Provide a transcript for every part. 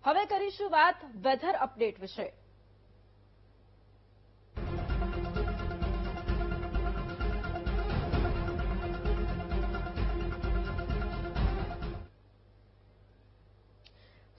હવે કરીશું વાત વેધર અપડેટ વિશે।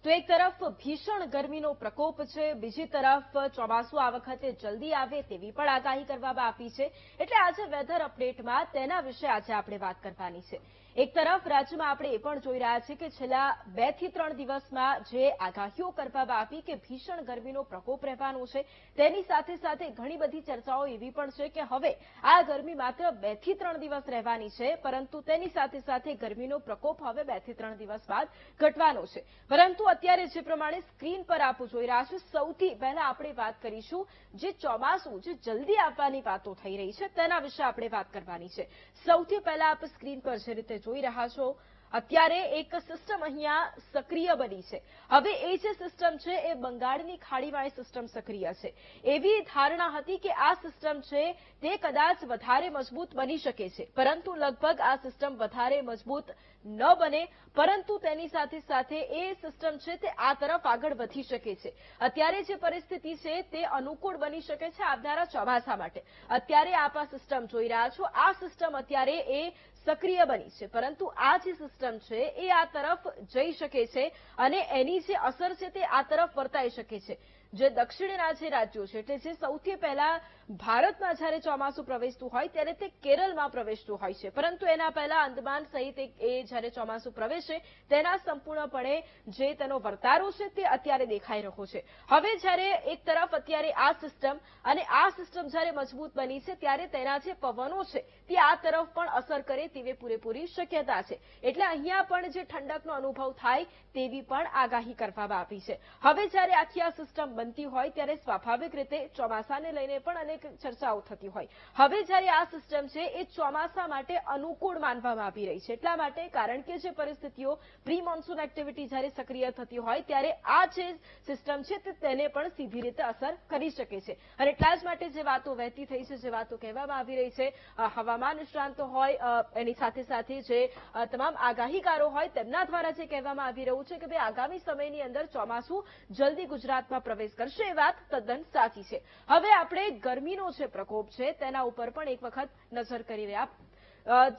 તો એક તરફ ભીષણ ગરમીનો પ્રકોપ છે, બીજી તરફ ચોમાસું આ વખતે જલ્દી આવે તેવી પણ આગાહી કરવામાં આવી છે। એટલે આજે વેધર અપડેટમાં તેના વિશે આજે આપણે વાત કરવાની છે। એક તરફ રાજ્યમાં આપણે એ પણ જોઈ રહ્યા છીએ કે છેલ્લા 2 થી 3 દિવસમાં જે આગાહીઓ કરવામાં આવી કે ભીષણ ગરમીનો પ્રકોપ રહેવાનો છે, તેની સાથે સાથે ઘણી બધી ચર્ચાઓ એવી પણ છે કે હવે આ ગરમી માત્ર 2 થી 3 દિવસ રહેવાની છે, પરંતુ તેની સાથે સાથે ગરમીનો પ્રકોપ હવે 2 થી 3 દિવસ બાદ ઘટવાનો છે। પરંતુ અત્યારે જે પ્રમાણે સ્ક્રીન પર આપ જોઈ રહ્યા છો, સૌથી પહેલા આપણે વાત કરીશું જે ચોમાસું જે જલ્દી આવવાની વાતો થઈ રહી છે તેના વિશે આપણે વાત કરવાની છે। સૌથી પહેલા આપ સ્ક્રીન પર જે રીતે જોઈ રહ્યા છો, અત્યારે એક સિસ્ટમ અહીંયા સક્રિય બની છે। હવે એ જે સિસ્ટમ છે એ બંગાળની ખાડીમાં એ સિસ્ટમ સક્રિય છે। એવી ધારણા હતી કે આ સિસ્ટમ છે તે કદાચ વધારે મજબૂત બની શકે છે, પરંતુ લગભગ આ સિસ્ટમ વધારે મજબૂત ન બને, પરંતુ તેની સાથે સાથે એ સિસ્ટમ છે તે આ તરફ આગળ વધી શકે છે। અત્યારે જે પરિસ્થિતિ છે તે અનુકૂળ બની શકે છે આવનારા ચોમાસા માટે। અત્યારે આપ આ સિસ્ટમ જોઈ રહ્યા છો, આ સિસ્ટમ અત્યારે એ સક્રિય બની છે, પરંતુ આ જે સિસ્ટમ છે એ આ તરફ જઈ શકે છે અને એની જે અસર છે તે આ તરફ વર્તાઈ શકે છે। જે દક્ષિણના જે રાજ્યો છે એટલે જે સૌથી પહેલા ભારતમાં જ્યારે ચોમાસું પ્રવેશતું હોય ત્યારે તે કેરળમાં પ્રવેશતું હોય છે, પરંતુ એના પહેલા અંદમાન સહિત એ જ્યારે ચોમાસું પ્રવેશે તેના સંપૂર્ણપણે જે તેનો વર્તારો છે તે અત્યારે દેખાઈ રહ્યો છે। હવે જ્યારે એક તરફ અત્યારે આ સિસ્ટમ અને આ સિસ્ટમ જ્યારે મજબૂત બની છે ત્યારે તેના જે પવનો છે તે આ તરફ પણ અસર કરે તેવી પૂરેપૂરી શક્યતા છે। એટલે અહીંયા પણ જે ઠંડકનો અનુભવ થાય તેવી પણ આગાહી કરવામાં આવી છે। હવે જ્યારે આખી આ સિસ્ટમ બનતી હોય ત્યારે સ્વાભાવિક રીતે ચોમાસાને લઈને પણ અનેક ચર્ચાઓ થતી હોય। હવે જ્યારે આ સિસ્ટમ છે એ ચોમાસા માટે અનુકૂળ માનવામાં આવી રહી છે, એટલા માટે કારણ કે જે પરિસ્થિતિઓ પ્રી મોન્સૂન એક્ટિવિટી જ્યારે સક્રિય થતી હોય ત્યારે આ જે સિસ્ટમ છે તેને પણ સીધી રીતે અસર કરી શકે છે। અને એટલા જ માટે જે વાતો વહેતી થઈ છે, જે વાતો કહેવામાં આવી રહી છે, હવામાન નિષ્ણાંતો હોય એની સાથે સાથે જે તમામ આગાહીકારો હોય તેમના દ્વારા જે કહેવામાં આવી રહ્યું છે કે ભાઈ આગામી સમયની અંદર ચોમાસું જલ્દી ગુજરાતમાં પ્રવેશ કરશે, એ વાત તદ્દન સાચી છે। હવે આપણે ગરમીનો જે પ્રકોપ છે તેના ઉપર પણ એક વખત નજર કરી રહ્યા।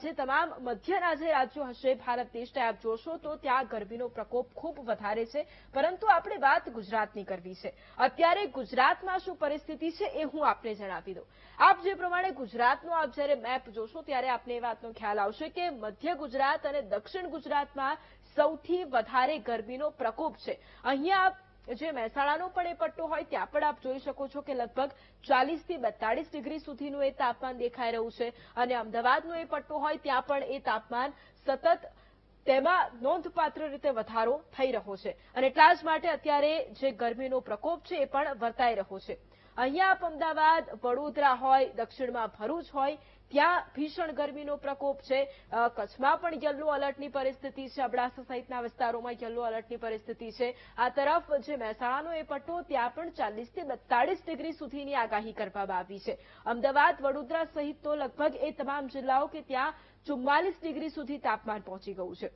જે તમામ મધ્યના જે રાજ્યો હશે ભારત દેશના આપ જોશો તો ત્યાં ગરમીનો પ્રકોપ ખૂબ વધારે છે, પરંતુ આપણે વાત ગુજરાતની કરવી છે। અત્યારે ગુજરાતમાં શું પરિસ્થિતિ છે એ હું આપને જણાવી દઉં। આપ જે પ્રમાણે ગુજરાતનો આપ જ્યારે મેપ જોશો ત્યારે આપને એ વાતનો ખ્યાલ આવશે કે મધ્ય ગુજરાત અને દક્ષિણ ગુજરાતમાં સૌથી વધારે ગરમીનો પ્રકોપ છે। અહીંયા જે મહેસાણાનો પણ એ પટ્ટો હોય ત્યાં પણ આપ જોઈ શકો છો કે લગભગ 40 થી 42 ડિગ્રી સુધીનું એ તાપમાન દેખાઈ રહ્યું છે, અને અમદાવાદનો એ પટ્ટો હોય ત્યાં પણ એ તાપમાન સતત તેમાં નોંધપાત્ર રીતે વધારો થઈ રહ્યો છે, અને એટલા જ માટે અત્યારે જે ગરમીનો પ્રકોપ છે એ પણ વર્તાઈ રહ્યો છે। અહીંયા આપ અમદાવાદ, વડોદરા હોય, દક્ષિણમાં ભરૂચ હોય ત્યાં ભીષણ ગરમીનો પ્રકોપ છે। કચ્છમાં પણ યલો એલર્ટની પરિસ્થિતિ છે, અબડાસા સહિતના વિસ્તારોમાં યલો એલર્ટની પરિસ્થિતિ છે। આ તરફ જે મહેસાણાનો એ પટ્ટો ત્યાં પણ 40 થી 42 ડિગ્રી સુધીની આગાહી કરવામાં આવી છે। અમદાવાદ, વડોદરા સહિત તો લગભગ એ તમામ જિલ્લાઓ કે ત્યાં 44 ડિગ્રી સુધી તાપમાન પહોંચી ગયું છે।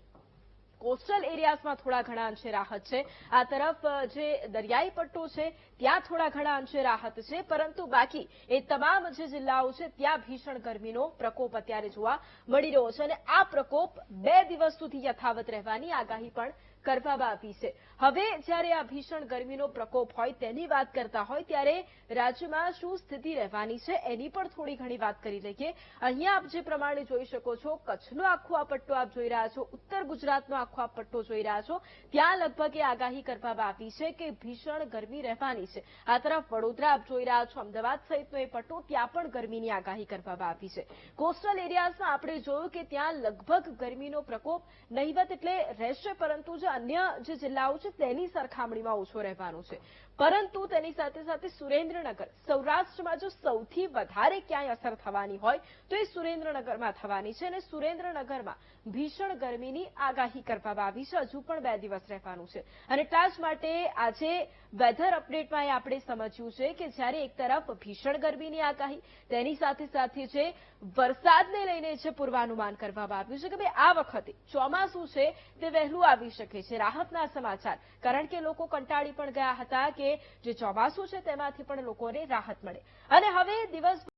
કોસ્ટલ એરિયાઝમાં થોડા ઘણા અંશે રાહત છે। આ તરફ જે દરિયાઈ પટ્ટો છે ત્યાં થોડા ઘણા અંશે રાહત છે, પરંતુ બાકી એ તમામ જે જિલ્લાઓ છે ત્યાં ભીષણ ગરમીનો પ્રકોપ અત્યારે જોવા મળી રહ્યો છે, અને આ પ્રકોપ 2 દિવસ સુધી યથાવત રહેવાની આગાહી પણ કરવામાં આવી છે। હવે જ્યારે આ ભીષણ ગરમીનો પ્રકોપ હોય તેની વાત કરતા હોય ત્યારે રાજ્યમાં શું સ્થિતિ રહેવાની છે એની પણ થોડી ઘણી વાત કરી લઈએ। અહીંયા આપ જે પ્રમાણે જોઈ શકો છો, કચ્છનો આખો આ પટ્ટો આપ જોઈ રહ્યા છો, ઉત્તર ગુજરાતનો આખો આ પટ્ટો જોઈ રહ્યા છો, ત્યાં લગભગ એ આગાહી કરવામાં આવી છે કે ભીષણ ગરમી રહેવાની છે। આ તરફ વડોદરા આપ જોઈ રહ્યા છો, અમદાવાદ સહિતનો એ પટ્ટો ત્યાં પણ ગરમીની આગાહી કરવામાં આવી છે। કોસ્ટલ એરિયાઝમાં આપણે જોયું કે ત્યાં લગભગ ગરમીનો પ્રકોપ નહિવત એટલે રહેશે, પરંતુ જે અન્ય જે જિલ્લાઓ છે તેની સરખામણીમાં ઓછો રહેવાનો છે। પરંતુ તેની સાથે સાથે સુરેન્દ્રનગર, સૌરાષ્ટ્રમાં જો સૌથી વધારે ક્યાંય અસર થવાની હોય તો એ સુરેન્દ્રનગરમાં થવાની છે, અને સુરેન્દ્રનગરમાં ભીષણ ગરમીની આગાહી કરવામાં આવી છે। હજુ પણ 2 દિવસ રહેવાનું છે, અને એટલા જ માટે આજે વેધર અપડેટમાં આપણે સમજ્યું છે કે જ્યારે એક તરફ ભીષણ ગરમીની આગાહી, તેની સાથે સાથે જે વરસાદને લઈને જે પૂર્વાનુમાન કરવામાં આવ્યું છે કે ભાઈ આ વખતે ચોમાસું છે તે વહેલું આવી શકે છે રાહતના સમાચાર, કારણ કે લોકો કંટાળી પણ ગયા હતા કે જે ચોમાસું છે તેમાંથી પણ લોકોને રાહત મળે. અને હવે દિવસ